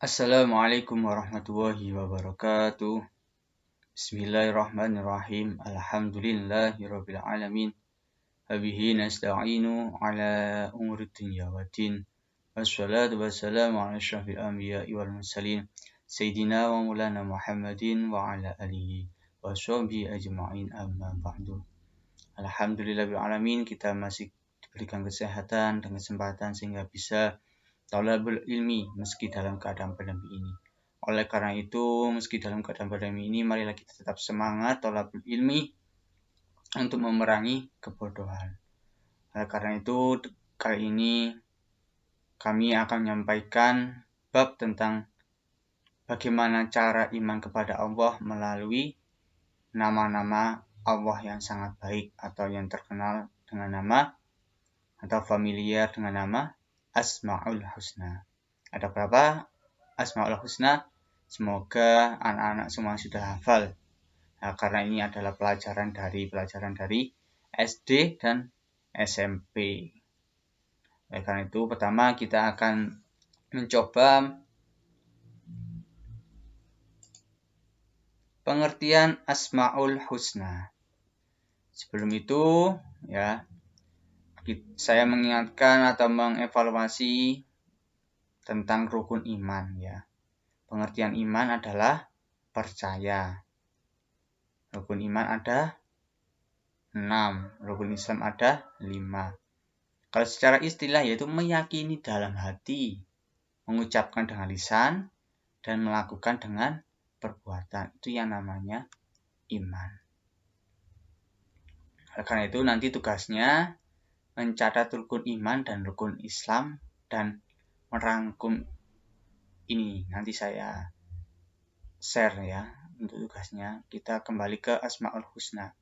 Assalamualaikum warahmatullahi wabarakatuh. Bismillahirrahmanirrahim. Alhamdulillahirabbil alamin. Wabihi nasta'inu ala umuri dunya waddin. Wassalatu wassalamu ala asyrafil anbiya'i wal mursalin sayyidina wa maulana Muhammadin wa ala alihi wa sahbihi ajma'in, amma ba'du. Alhamdulillahirabbil alamin, kita masih diberikan kesehatan dan kesempatan sehingga bisa talabul ilmi meski dalam keadaan pandemi ini. Oleh karena itu, meski dalam keadaan pandemi ini, marilah kita tetap semangat talabul ilmi untuk memerangi kebodohan. Oleh karena itu, kali ini kami akan menyampaikan bab tentang bagaimana cara iman kepada Allah melalui nama-nama Allah yang sangat baik atau yang terkenal dengan nama atau familiar dengan nama Asma'ul Husna. Ada berapa Asma'ul Husna? Semoga anak-anak semua sudah hafal. Nah, karena ini adalah pelajaran dari SD dan SMP. Oleh karena itu, pertama kita akan mencoba pengertian Asma'ul Husna. Sebelum itu, saya mengingatkan atau mengevaluasi tentang rukun iman, ya. Pengertian iman adalah percaya. Rukun iman ada 6, rukun Islam ada 5. Kalau secara istilah yaitu meyakini dalam hati, mengucapkan dengan lisan, dan melakukan dengan perbuatan. Itu yang namanya iman. Karena itu nanti tugasnya mencatat rukun iman dan rukun Islam dan merangkum ini. Nanti saya share ya untuk tugasnya. Kita kembali ke Asma'ul Husna.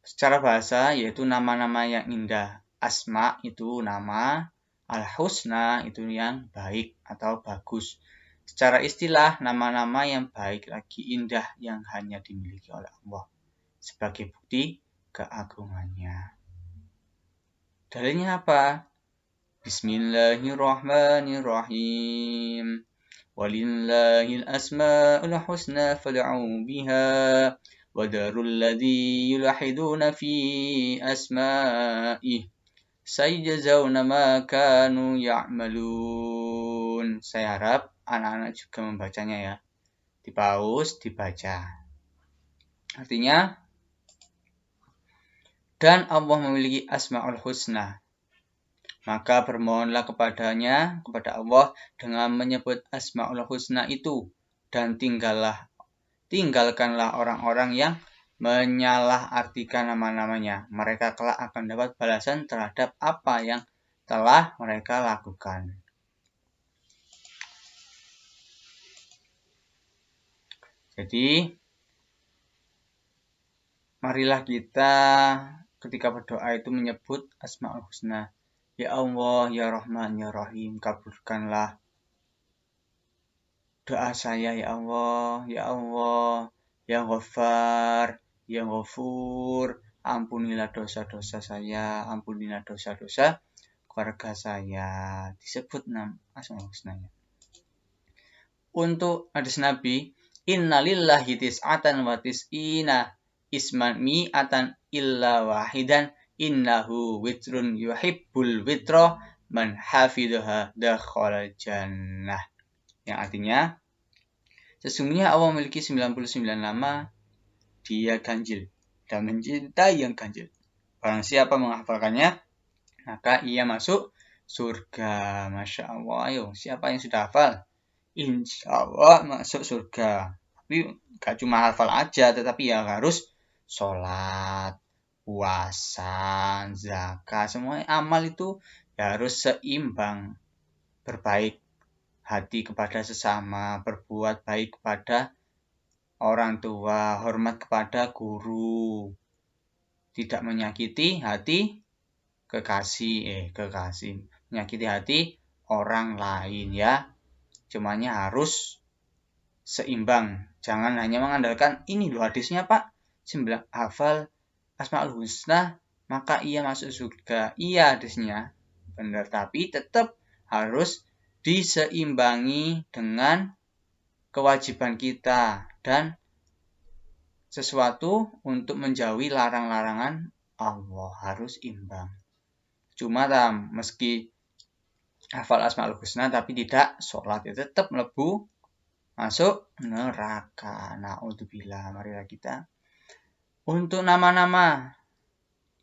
Secara bahasa yaitu nama-nama yang indah. Asma itu nama, Al-Husna itu yang baik atau bagus. Secara istilah nama-nama yang baik lagi indah yang hanya dimiliki oleh Allah sebagai bukti keagungannya. Dalilnya apa? Bismillahirrahmanirrahim. Walillahil asma'ul husna fad'u biha wa darul ladzi yulahiduna fi asma'ih sayajzauna ma kanu ya'malun. Saya harap anak-anak juga membacanya ya. Dipaus, dibaca. Artinya, dan Allah memiliki Asma'ul Husna, maka bermohonlah kepadanya, kepada Allah dengan menyebut Asma'ul Husna itu, dan tinggalkanlah orang-orang yang menyalahartikan nama-namanya. Mereka kelak akan dapat balasan terhadap apa yang telah mereka lakukan. Jadi, marilah kita ketika berdoa itu menyebut Asma'ul Husna. Ya Allah, ya Rahman, ya Rahim, kabulkanlah doa saya, ya Allah, ya Allah, ya Ghaffar, ya Ghafur, ampunilah dosa-dosa saya, ampunilah dosa-dosa keluarga saya. Disebut nama Asma'ul Husna. Untuk hadis Nabi, innalillahi tis'atan wa tis'ina isman mi'atan illa wahidan innahu witrun yuhibbul witra man hafidhaha dakhala jannah. Yang artinya, sesungguhnya Allah memiliki 99 nama, dia ganjil dan mencintai yang ganjil. Barang siapa menghafalkannya, maka ia masuk surga. Masya Allah, ayo siapa yang sudah hafal? Insya Allah masuk surga. Tapi gak cuma hafal aja, tetapi ya harus sholat, puasa, zakat, semua amal itu ya harus seimbang. Berbaik hati kepada sesama, berbuat baik kepada orang tua, hormat kepada guru, tidak menyakiti hati kekasih, menyakiti hati orang lain ya. Cumanya harus seimbang. Jangan hanya mengandalkan ini loh hadisnya Pak, 9 hafal Asma'ul Husna maka ia masuk surga. Iya hadisnya benar, tapi tetap harus diseimbangi dengan kewajiban kita dan sesuatu untuk menjauhi larang-larangan Allah, harus imbang. Cuma meski hafal Asmaul Husna tapi tidak sholat, itu tetap masuk neraka. Na'udzubillah. Marilah kita untuk nama-nama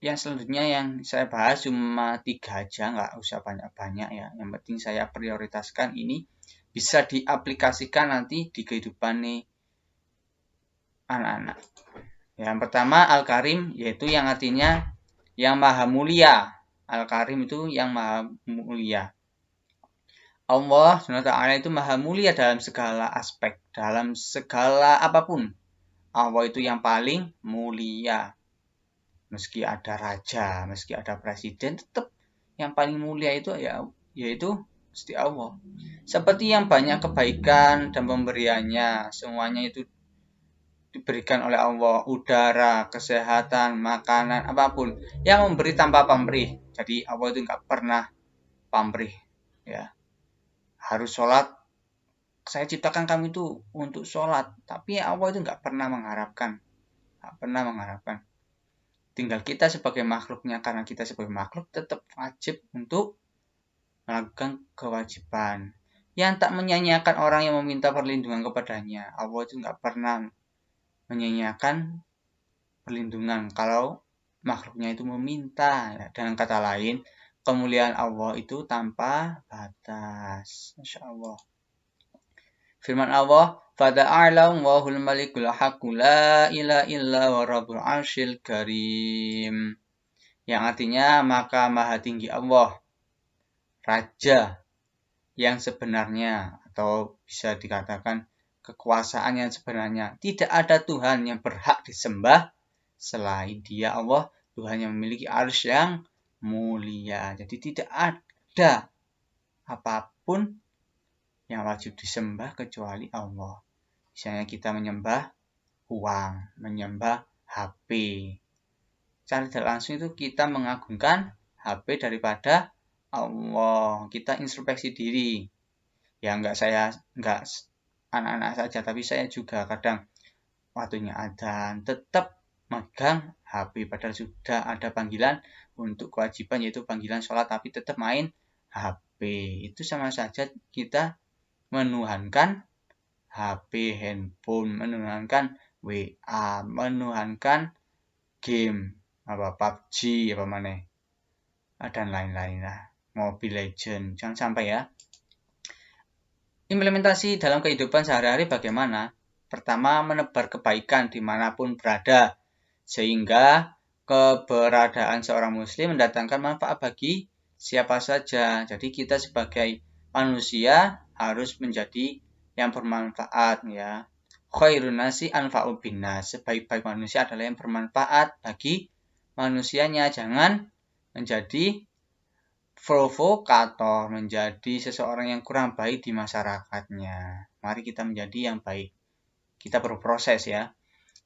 yang selanjutnya yang saya bahas cuma 3 aja, nggak usah banyak-banyak ya. Yang penting saya prioritaskan ini bisa diaplikasikan nanti di kehidupan nih anak-anak. Yang pertama Al-Karim, yaitu yang artinya yang maha mulia. Al-Karim itu yang maha mulia. Allah SWT itu maha mulia dalam segala aspek, dalam segala apapun. Allah itu yang paling mulia. Meski ada raja, meski ada presiden, tetap yang paling mulia itu yaitu Gusti Allah. Seperti yang banyak kebaikan dan pemberiannya, semuanya itu diberikan oleh Allah, udara, kesehatan, makanan, apapun yang memberi tanpa pamrih. Jadi Allah itu nggak pernah pamrih, ya. Harus sholat. Saya ciptakan kamu itu untuk sholat, tapi Allah itu nggak pernah mengharapkan, Tinggal kita sebagai makhluknya, karena kita sebagai makhluk tetap wajib untuk melakukan kewajiban. Yang tak menyanyiakan orang yang meminta perlindungan kepadanya. Allah itu nggak pernah menyanyiakan perlindungan kalau makhluknya itu meminta. Dengan kata lain, kemuliaan Allah itu tanpa batas. Masya Allah. Firman Allah, Fada'alam wahul malikul haqqu la ilaha illa wa rabbul arsyil karim. Yang artinya, maka maha tinggi Allah, Raja yang sebenarnya, atau bisa dikatakan kekuasaan yang sebenarnya. Tidak ada Tuhan yang berhak disembah selain Dia, Allah, Tuhan yang memiliki arsy yang mulia. Jadi tidak ada apapun yang wajib disembah kecuali Allah. Misalnya kita menyembah uang, menyembah HP. Secara tidak langsung itu kita mengagungkan HP daripada Allah. Kita introspeksi diri. Ya enggak anak-anak saja, tapi saya juga kadang waktunya adzan tetap megang HP, padahal sudah ada panggilan untuk kewajiban yaitu panggilan sholat, tapi tetap main HP. Itu sama saja kita menuhankan HP, handphone, menuhankan WA, menuhankan game, PUBG, dan lain-lain lah, Mobile Legends. Jangan sampai ya. Implementasi dalam kehidupan sehari-hari bagaimana? Pertama, menebar kebaikan dimanapun berada, sehingga keberadaan seorang muslim mendatangkan manfaat bagi siapa saja. Jadi kita sebagai manusia harus menjadi yang bermanfaat, ya. Khairun nasi anfa'u binnas. Sebaik-baik manusia adalah yang bermanfaat bagi manusianya. Jangan menjadi provokator, menjadi seseorang yang kurang baik di masyarakatnya. Mari kita menjadi yang baik. Kita berproses ya.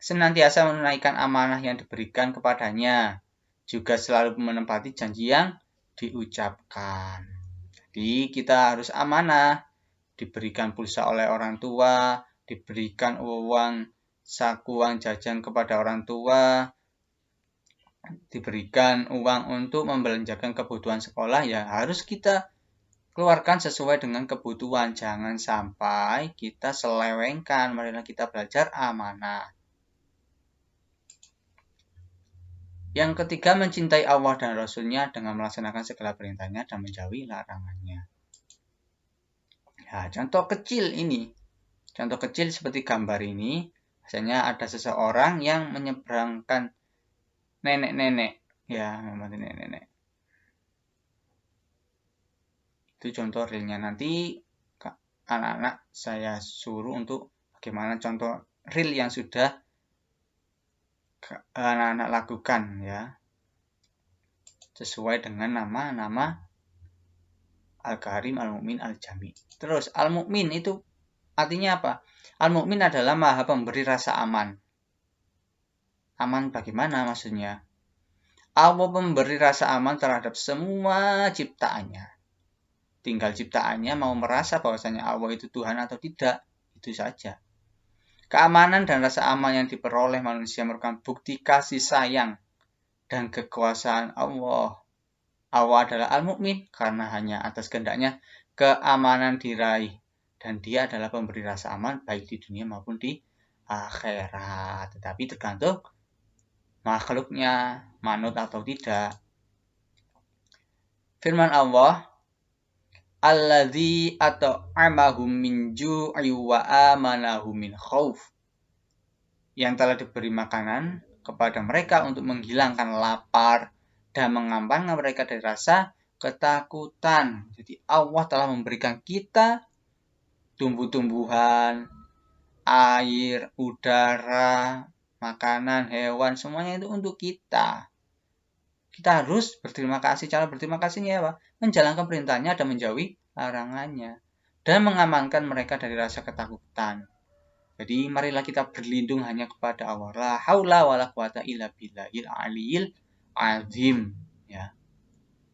Senantiasa menunaikan amanah yang diberikan kepadanya. Juga selalu menempati janji yang diucapkan. Jadi kita harus amanah. Diberikan pulsa oleh orang tua, diberikan saku uang jajan kepada orang tua, diberikan uang untuk membelanjakan kebutuhan sekolah, ya harus kita keluarkan sesuai dengan kebutuhan. Jangan sampai kita selewengkan. Marilah kita belajar amanah. Yang ketiga, mencintai Allah dan Rasul-Nya dengan melaksanakan segala perintahnya dan menjauhi larangannya. Ya, contoh kecil ini. Contoh kecil seperti gambar ini. Misalnya ada seseorang yang menyeberangkan nenek-nenek. Ya, nenek-nenek. Itu contoh realnya. Nanti anak-anak saya suruh untuk bagaimana contoh real yang sudah anak-anak lakukan, ya. Sesuai dengan nama-nama Al-Karim, Al-Mu'min, Al-Jami. Terus Al-Mu'min itu artinya apa? Al-Mu'min adalah maha pemberi rasa aman. Aman bagaimana maksudnya? Allah memberi rasa aman terhadap semua ciptaannya. tinggal ciptaannya mau merasa bahwasanya Allah itu Tuhan atau tidak, itu saja. Keamanan dan rasa aman yang diperoleh manusia merupakan bukti kasih sayang dan kekuasaan Allah. Allah adalah Al-Mu'min karena hanya atas kehendaknya keamanan diraih. Dan dia adalah pemberi rasa aman baik di dunia maupun di akhirat. Tetapi tergantung makhluknya manut atau tidak. Firman Allah, alladzi at'amahum min ju'i wa amanahum min khauf, yang telah diberi makanan kepada mereka untuk menghilangkan lapar dan mengamankan mereka dari rasa ketakutan. Jadi Allah telah memberikan kita tumbuh-tumbuhan, air, udara, makanan, hewan, semuanya itu untuk kita. Kita harus berterima kasih. Cara berterima kasihnya apa? Menjalankan perintahnya dan menjauhi larangannya. Dan mengamankan mereka dari rasa ketakutan. Jadi marilah kita berlindung hanya kepada Allah. La haula wala quwata illa billahil aliyil azim. Ya.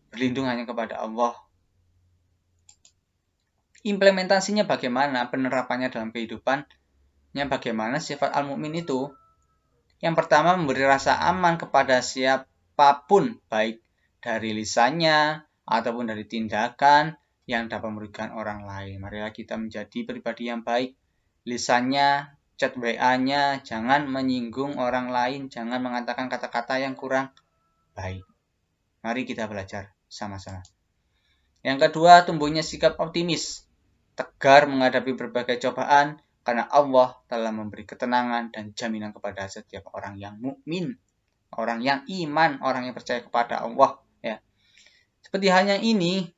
Berlindung hanya kepada Allah. Implementasinya bagaimana? Penerapannya dalam kehidupannya bagaimana? Sifat al-mu'min itu. Yang pertama, memberi rasa aman kepada siapapun, baik dari lisannya ataupun dari tindakan yang dapat merugikan orang lain. Marilah kita menjadi pribadi yang baik. Lisannya, chat WA-nya, jangan menyinggung orang lain, jangan mengatakan kata-kata yang kurang baik. Mari kita belajar sama-sama. Yang kedua, tumbuhnya sikap optimis, tegar menghadapi berbagai cobaan, karena Allah telah memberi ketenangan dan jaminan kepada setiap orang yang mukmin, orang yang iman, orang yang percaya kepada Allah. Ya. Seperti halnya ini,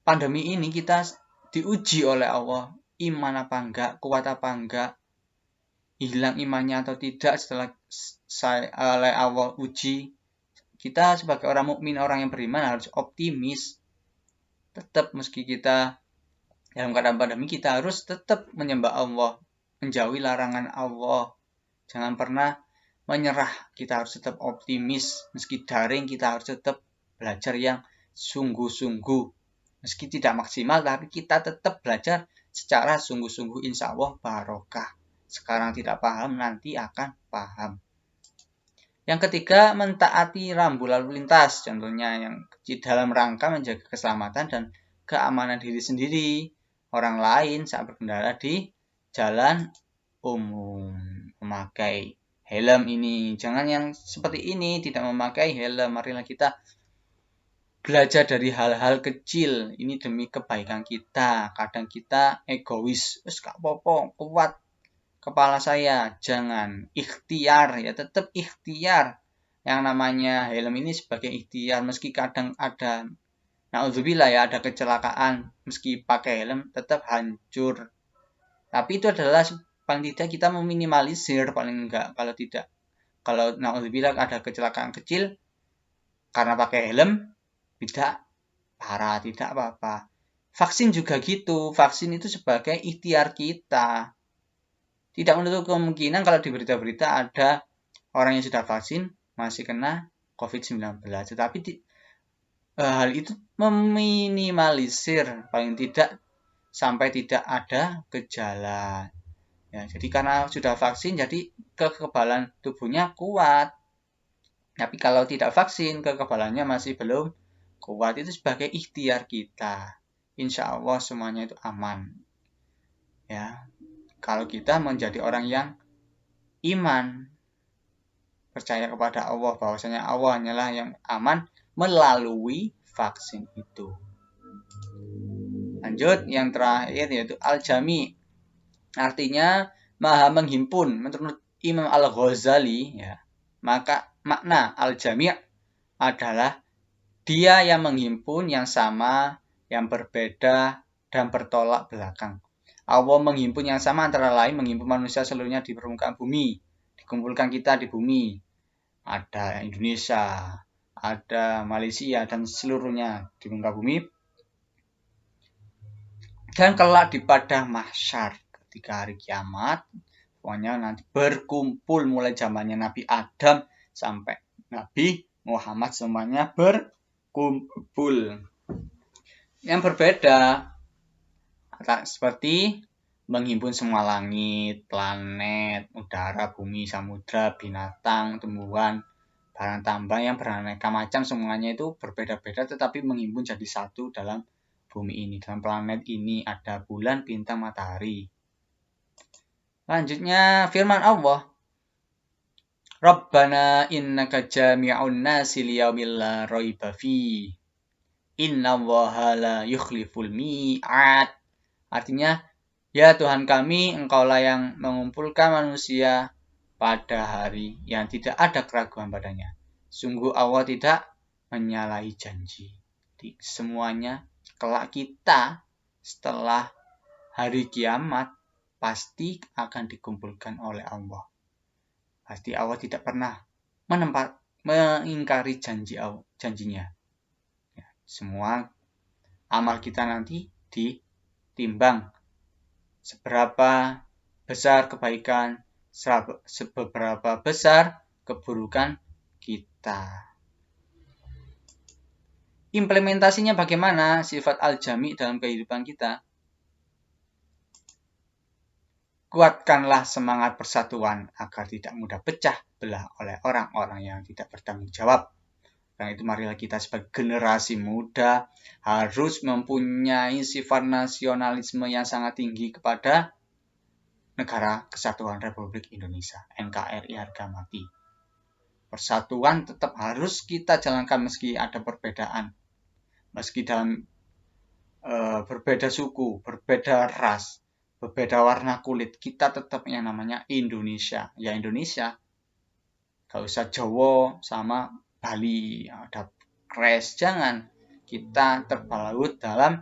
pandemi ini kita diuji oleh Allah. Iman apa enggak, kuat apa enggak, hilang imannya atau tidak setelah oleh Allah uji. Kita sebagai orang mukmin, orang yang beriman harus optimis. Tetap meski kita dalam keadaan pandemi, kita harus tetap menyembah Allah, menjauhi larangan Allah. Jangan pernah menyerah, kita harus tetap optimis. Meski daring, kita harus tetap belajar yang sungguh-sungguh. Meski tidak maksimal, tapi kita tetap belajar secara sungguh-sungguh, insya Allah barokah. Sekarang tidak paham, nanti akan paham. Yang ketiga, mentaati rambu lalu lintas. Contohnya yang dalam rangka menjaga keselamatan dan keamanan diri sendiri, orang lain saat berkendara di jalan umum. Memakai helm ini. Jangan yang seperti ini, tidak memakai helm. Marilah kita belajar dari hal-hal kecil. Ini demi kebaikan kita. Kadang kita egois. Wes gak apa-apa, kuat kepala saya. Jangan. Ikhtiar. Ya tetap ikhtiar. Yang namanya helm ini sebagai ikhtiar. Meski kadang ada, na'udzubillah ya, ada kecelakaan. Meski pakai helm tetap hancur. Tapi itu adalah paling tidak kita meminimalisir. Paling enggak kalau tidak. Kalau na'udzubillah ada kecelakaan kecil karena pakai helm, tidak parah, tidak apa-apa. Vaksin juga gitu. Vaksin itu sebagai ikhtiar kita. Tidak menutup kemungkinan kalau di berita-berita ada orang yang sudah vaksin masih kena COVID-19. Tetapi hal itu meminimalisir, paling tidak sampai tidak ada gejala. Ya, jadi karena sudah vaksin, jadi kekebalan tubuhnya kuat. Tapi kalau tidak vaksin, kekebalannya masih belum kuat. Itu sebagai ikhtiar kita. Insya Allah semuanya itu aman. Ya, kalau kita menjadi orang yang iman, percaya kepada Allah, bahwasanya Allah hanyalah yang aman melalui vaksin itu. Lanjut, yang terakhir yaitu al-jami. Artinya maha menghimpun. Menurut Imam Al-Ghazali, ya, maka makna al-jami' adalah dia yang menghimpun, yang sama, yang berbeda, dan bertolak belakang. Allah menghimpun yang sama antara lain menghimpun manusia seluruhnya di permukaan bumi. Dikumpulkan kita di bumi. Ada Indonesia, ada Malaysia, dan seluruhnya di muka bumi. Dan kelak di padang mahsyar ketika hari kiamat, pokoknya nanti berkumpul mulai zamannya Nabi Adam sampai Nabi Muhammad, semuanya berkumpul. yang berbeda, seperti menghimpun semua langit, planet, udara, bumi, samudra, binatang, tumbuhan, barang tambang yang beraneka macam, semuanya itu berbeda-beda tetapi menghimpun jadi satu dalam bumi ini. Dalam planet ini ada bulan, bintang, matahari. Lanjutnya firman Allah, Rabbana innaka jami'un nasi liyaumil la raiba fi. Innallaha la yukhliful mi'ad. Artinya, ya Tuhan kami, Engkaulah yang mengumpulkan manusia pada hari yang tidak ada keraguan padanya. Sungguh Allah tidak menyalahi janji. Jadi, semuanya kelak kita setelah hari kiamat pasti akan dikumpulkan oleh Allah. Pasti Allah tidak pernah mengingkari janjinya. Ya, semua amal kita nanti ditimbang seberapa besar kebaikan, seberapa besar keburukan kita. Implementasinya bagaimana sifat al-jami dalam kehidupan kita? Kuatkanlah semangat persatuan agar tidak mudah pecah belah oleh orang-orang yang tidak bertanggung jawab. Karena itu marilah kita sebagai generasi muda harus mempunyai sifat nasionalisme yang sangat tinggi kepada Negara Kesatuan Republik Indonesia, NKRI harga mati. Persatuan tetap harus kita jalankan meski ada perbedaan. Meski dalam berbeda suku, berbeda ras, berbeda warna kulit, kita tetap yang namanya Indonesia. Ya Indonesia, gak usah Jawa sama Bali, ada crash, jangan. Kita terbalut dalam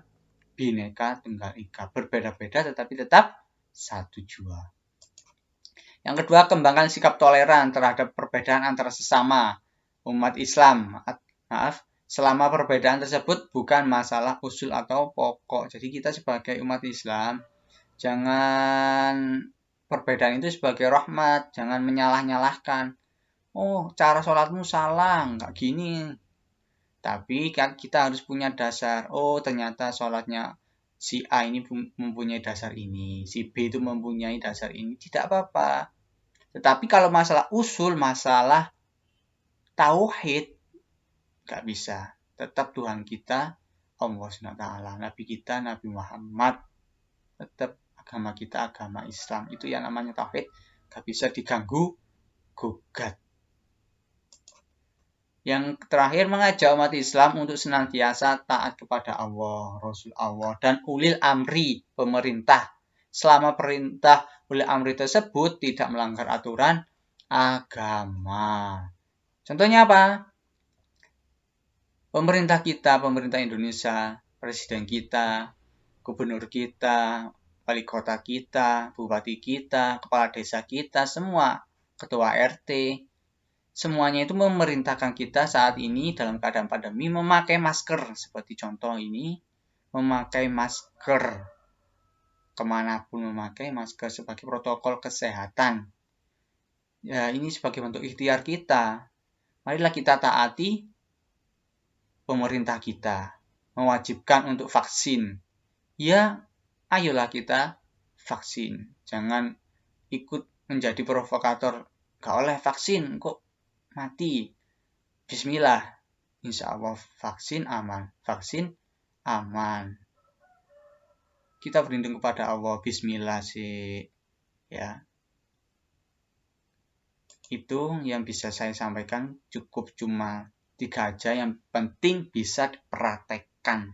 Bhinneka Tunggal Ika, berbeda-beda tetapi tetap satu jua. Yang kedua, kembangkan sikap toleran terhadap perbedaan antara sesama umat Islam. Selama perbedaan tersebut bukan masalah usul atau pokok. Jadi kita sebagai umat Islam, jangan perbedaan itu sebagai rahmat, jangan menyalah-nyalahkan. Oh, cara sholatmu salah, nggak gini. Tapi kita harus punya dasar. Oh, ternyata sholatnya si A ini mempunyai dasar ini, si B itu mempunyai dasar ini. Tidak apa-apa. Tetapi kalau masalah usul, masalah tauhid, nggak bisa. Tetap Tuhan kita, Allah SWT, Nabi kita, Nabi Muhammad. Tetap agama kita, agama Islam. Itu yang namanya tauhid. Nggak bisa diganggu, gugat. Yang terakhir, mengajak umat Islam untuk senantiasa taat kepada Allah, Rasul Allah, dan ulil amri, pemerintah. Selama perintah ulil amri tersebut tidak melanggar aturan agama. Contohnya apa? Pemerintah kita, pemerintah Indonesia, presiden kita, gubernur kita, wali kota kita, bupati kita, kepala desa kita, semua, ketua RT, semuanya itu memerintahkan kita saat ini dalam keadaan pandemi memakai masker. Seperti contoh ini, memakai masker. Kemanapun memakai masker sebagai protokol kesehatan. Ya, ini sebagai bentuk ikhtiar kita. Marilah kita taati pemerintah kita. Mewajibkan untuk vaksin. Ya, ayolah kita vaksin. Jangan ikut menjadi provokator. Gak oleh vaksin, kok mati. Bismillah. Insya Allah vaksin aman. Vaksin aman. Kita berlindung kepada Allah. Bismillah sih. Ya. Itu yang bisa saya sampaikan. Cukup cuma 3 aja. Yang penting bisa dipraktekkan.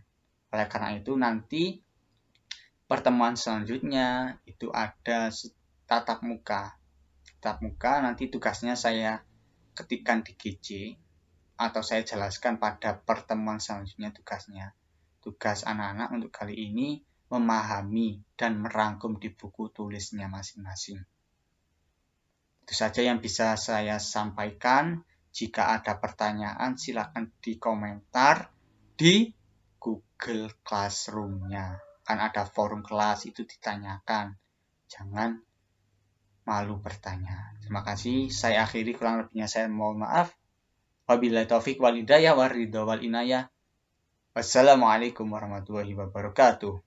Oleh karena itu nanti pertemuan selanjutnya itu ada tatap muka. Tatap muka nanti tugasnya saya ketikkan di GC atau saya jelaskan pada pertemuan selanjutnya tugasnya. Tugas anak-anak untuk kali ini memahami dan merangkum di buku tulisnya masing-masing. Itu saja yang bisa saya sampaikan. Jika ada pertanyaan silakan di komentar di Google Classroom-nya. Kan ada forum kelas itu ditanyakan. Jangan malu bertanya. Terima kasih. Saya akhiri, kurang lebihnya saya mohon maaf. Wabillahi taufik wal hidayah war ridha wal inayah. Wassalamualaikum warahmatullahi wabarakatuh.